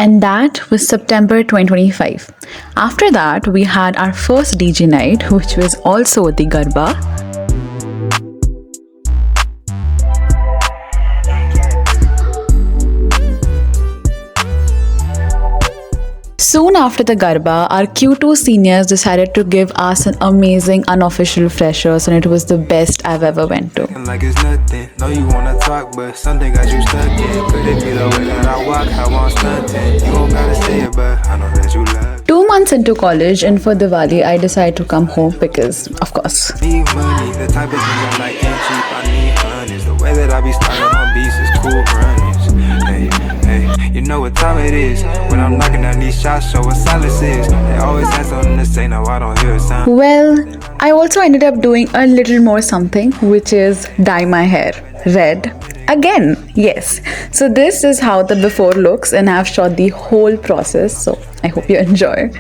And that was September 2025. After that, we had our first DJ night, which was also the Garba. Soon after the Garba, our Q2 seniors decided to give us an amazing unofficial freshers, and it was the best I've ever went to. Like it's nothing. Know you wanna talk, but something got you stuck in. Could it be the way that I walk, how I'm stunting? You don't gotta say it, but I know that you love. 2 months into college, and for Diwali, I decided to come home because, of course. Need money, the type of things I'm like ain't cheap. I need honeys. The way that I be styling my beats is cool runnings. Hey, you know what time it is when I'm knocking down these shots, show what silence is. They always have something to say, now I don't hear a sound. Well, I also ended up doing a little more something, which is dye my hair red again. Yes, so this is how the before looks, and I've shot the whole process, so I hope you enjoy.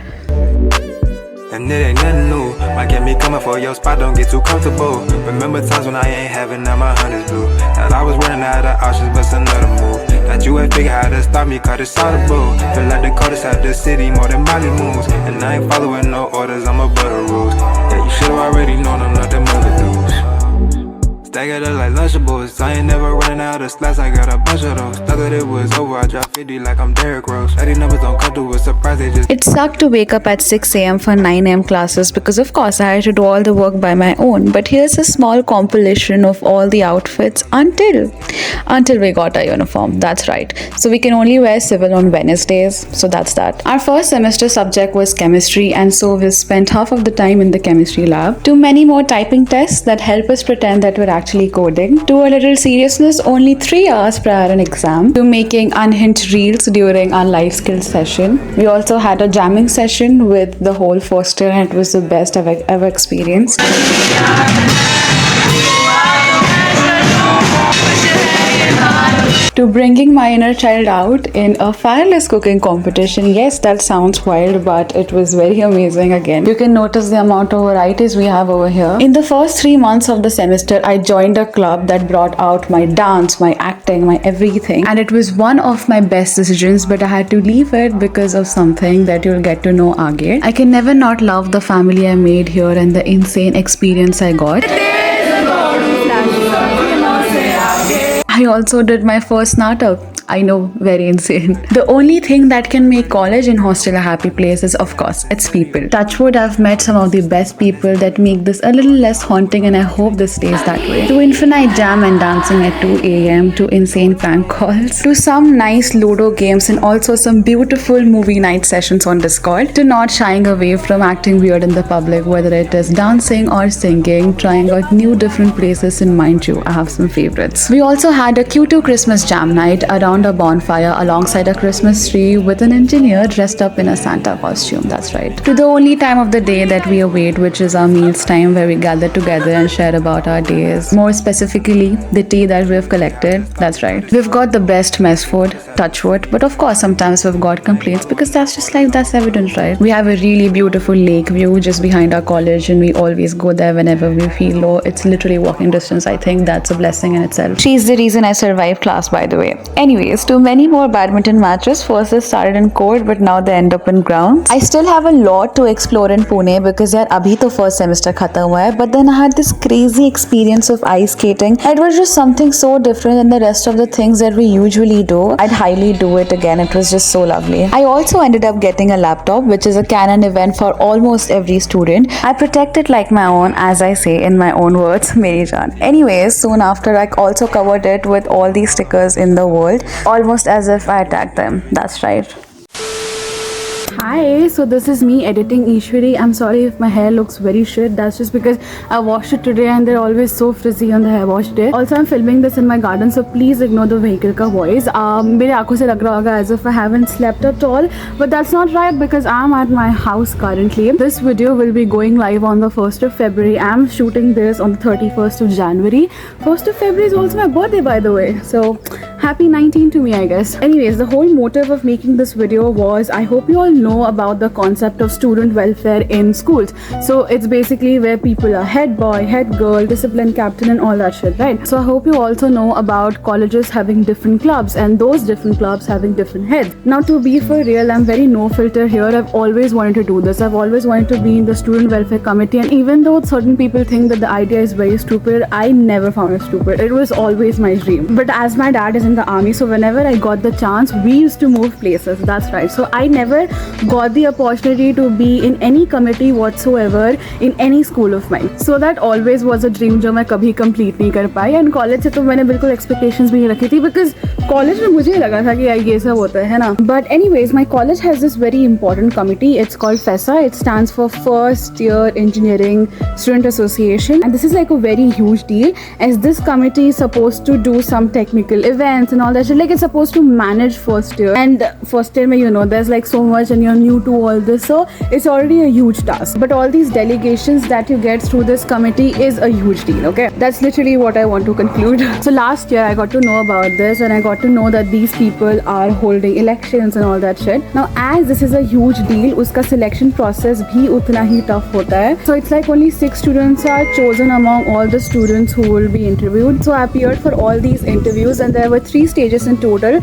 And it ain't nothing new. Might get me coming for your spot, don't get too comfortable. Remember times when I ain't having now my hunt is blue. Thought I was running out of options, but another move. That you ain't figure how to stop me, cause it's audible. Feel like the coldest out the city, more than Molly moves. And I ain't following no orders, I'm above the rules. Yeah, you should've already known I'm not them other dudes. Staggered up like Lunchables. I ain't never running out of slots, I got a bunch of those. Thought that it was over, I dropped 50 like I'm Derrick Rose. These numbers don't come through a surprise, they just... It sucked to wake up at 6 a.m. for 9 a.m. classes because of course I had to do all the work by my own. But here's a small compilation of all the outfits until we got our uniform. That's right. So we can only wear civil on Wednesdays. So that's that. Our first semester subject was chemistry, and so we spent half of the time in the chemistry lab. To many more typing tests that help us pretend that we're actually coding, to a little seriousness only 3 hours prior an exam, to making unhinged reels during our life skills session. We also had a jamming session with the whole first year, and it was the best I've ever experienced. To bringing my inner child out in a fireless cooking competition. Yes, that sounds wild, but it was very amazing again. You can notice the amount of varieties we have over here. In the first 3 months of the semester, I joined a club that brought out my dance, my acting, my everything. And it was one of my best decisions, but I had to leave it because of something that you'll get to know again. I can never not love the family I made here and the insane experience I got. I also did my first natak. I know, very insane. The only thing that can make college and hostel a happy place is, of course, its people. Touchwood, I've met some of the best people that make this a little less haunting, and I hope this stays that way. To infinite jam and dancing at 2 a.m, to insane prank calls, to some nice Ludo games, and also some beautiful movie night sessions on Discord, to not shying away from acting weird in the public, whether it is dancing or singing, trying out new different places, and mind you, I have some favorites. We also had had a Q2 Christmas jam night around a bonfire alongside a Christmas tree with an engineer dressed up in a Santa costume. That's right. To the only time of the day that we await, which is our meals time, where we gather together and share about our days. More specifically, the tea that we've collected. That's right. We've got the best mess food, touch wood, but of course sometimes we've got complaints because that's just life, that's evident, right? We have a really beautiful lake view just behind our college and we always go there whenever we feel low. It's literally walking distance. I think that's a blessing in itself. She's the reason I survived class, by the way. Anyways, to many more badminton matches. First they started in court, but now they end up in grounds. I still have a lot to explore in Pune because yaar abhi to first semester khatam hua hai, but then I had this crazy experience of ice skating. It was just something so different than the rest of the things that we usually do. I'd highly do it again. It was just so lovely. I also ended up getting a laptop, which is a canon event for almost every student. I protect it like my own, as I say in my own words, Meri Jaan. Anyways, soon after I also covered it with all these stickers in the world, almost as if I tagged them. That's right. Hi, so this is me editing Eshwari. I'm sorry if my hair looks very shit. That's just because I washed it today and they're always so frizzy on the hair wash day. Also, I'm filming this in my garden, so please ignore the vehicle ka voice. मेरे आँखों से लग रहा होगा as if I haven't slept at all, but that's not right because I'm at my house currently. This video will be going live on the 1st of February. I'm shooting this on the 31st of January. 1st of February is also my birthday, by the way. So happy 19 to me, I guess. Anyways, the whole motive of making this video was I hope you all know about the concept of student welfare in schools. So it's basically where people are head boy, head girl, discipline captain and all that shit, right? So I hope you also know about colleges having different clubs and those different clubs having different heads. Now to be for real, I'm very no filter here. I've always wanted to do this. I've always wanted to be in the student welfare committee, and even though certain people think that the idea is very stupid, I never found it stupid. It was always my dream. But as my dad is in the army, so whenever I got the chance, we used to move places. That's right. So I never got the opportunity to be in any committee whatsoever in any school of mine. So that always was a dream जो मैं कभी complete नहीं कर पाई. And college से तो मैंने बिल्कुल expectations भी नहीं रखी थी because college में मुझे लगा था कि यार ये सब होता है ना. But anyways, my college has this very important committee. It's called FESA. It stands for First Year Engineering Student Association, and this is like a very huge deal as this committee is supposed to do some technical events and all that shit. Like it's supposed to manage first year, and first year mein, you know, there's like so much and you're new to all this, so it's already a huge task. But all these delegations that you get through this committee is a huge deal. Okay, that's literally what I want to conclude. So last year I got to know about this and I got to know that these people are holding elections and all that shit. Now as this is a huge deal, uska selection process bhi utna hi tough hota hai. So it's like only 6 students are chosen among all the students who will be interviewed. So I appeared for all these interviews and there were 3 stages in total.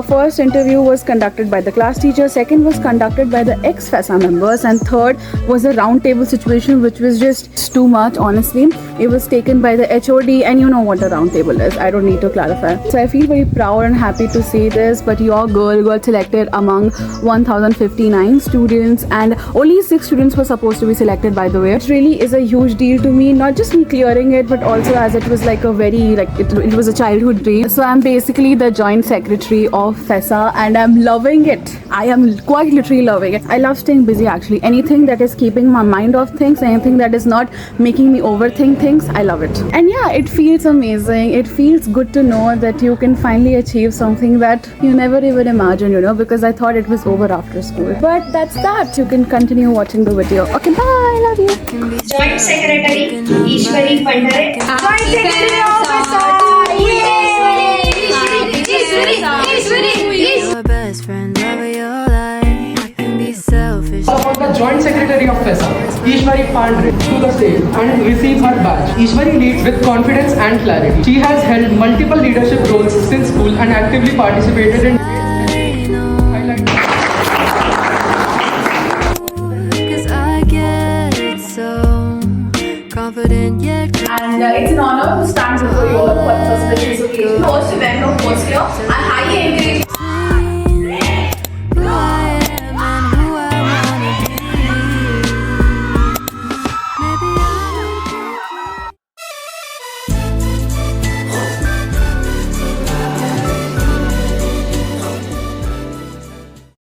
First interview was conducted by the class teacher, second was conducted by the ex-FESA members, and third was a round table situation which was just too much, honestly. It was taken by the HOD, and you know what a round table is. I don't need to clarify. So I feel very proud and happy to say this, but your girl got selected among 1059 students and only 6 students were supposed to be selected, by the way. It really is a huge deal to me, not just me clearing it, but also as it was like a very, like it was a childhood dream. So I'm basically the joint secretary of FESA and I'm loving it. I am quite literally loving it. I love staying busy actually. Anything that is keeping my mind off things, anything that is not making me overthink things, I love it. And yeah, it feels amazing. It feels good to know that you can finally achieve something that you never even imagined, you know, because I thought it was over after school. But that's that. You can continue watching the video. Okay, bye. Love you. Joint Secretary Eshwari Pandhare. Joint Secretary Officer. Your best friend, love of your life. I can be selfish. Support the Joint Secretary of FESA, Eshwari Pandhare, to the stage and receive her badge. Eshwari leads with confidence and clarity. She has held multiple leadership roles since school and actively participated in highlight. Cause I get so confident yet. And it's an honor to stand before you all for this auspicious occasion. Host event of first year